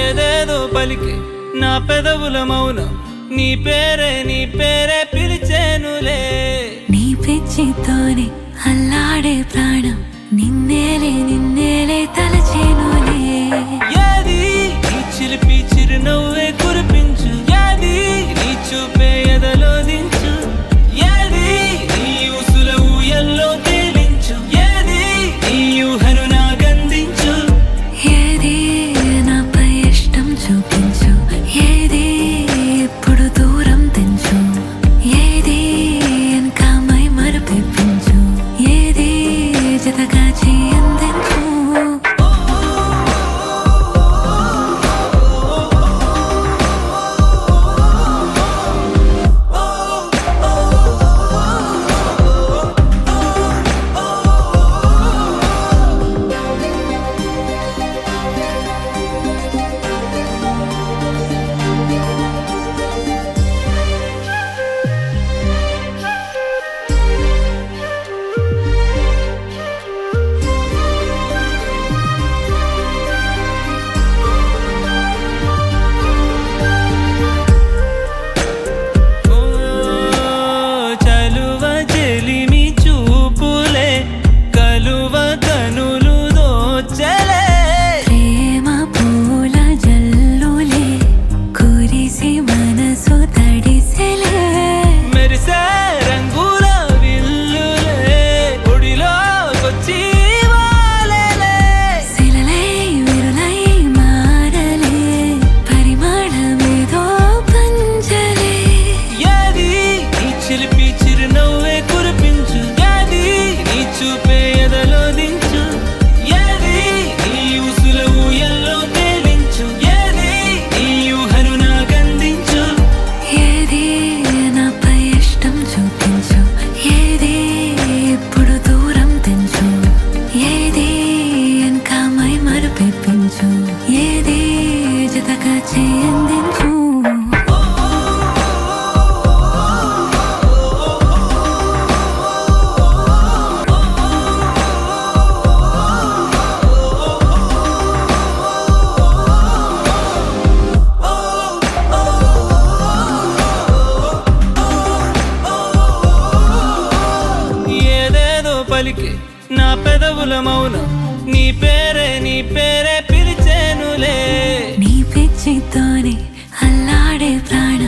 ఏదేదో పలికి నా పెదవుల మౌనం నీ పేరే పిలిచేనులే. నీ పిచ్చితోనే అల్లాడే ప్రాణం నిన్నేలే తలచేనులే. ఏది నీ చిలిపి చిరునవ్వే కురిపించు, ఏది నీ చూపే ఎదలో దించు, ఏది నీ ఉసుల ఊయల్లో తేలించు, ఏది నీ ఊహను నాగందించు. ఏది నాపై ఇష్టం చూపించు, ఏది ఇప్పుడు దూరం తెంచు, ఏది ఇంకా మై మరపించు, ఏది జతగా చేయందించు. ఏది జతగా చేయందించు. ఏదేదో పలికి నా పెదవుల మౌనం నీ పేరే పిలిచేనులే. నీ పిచ్చితోనే అల్లాడే ప్రాణం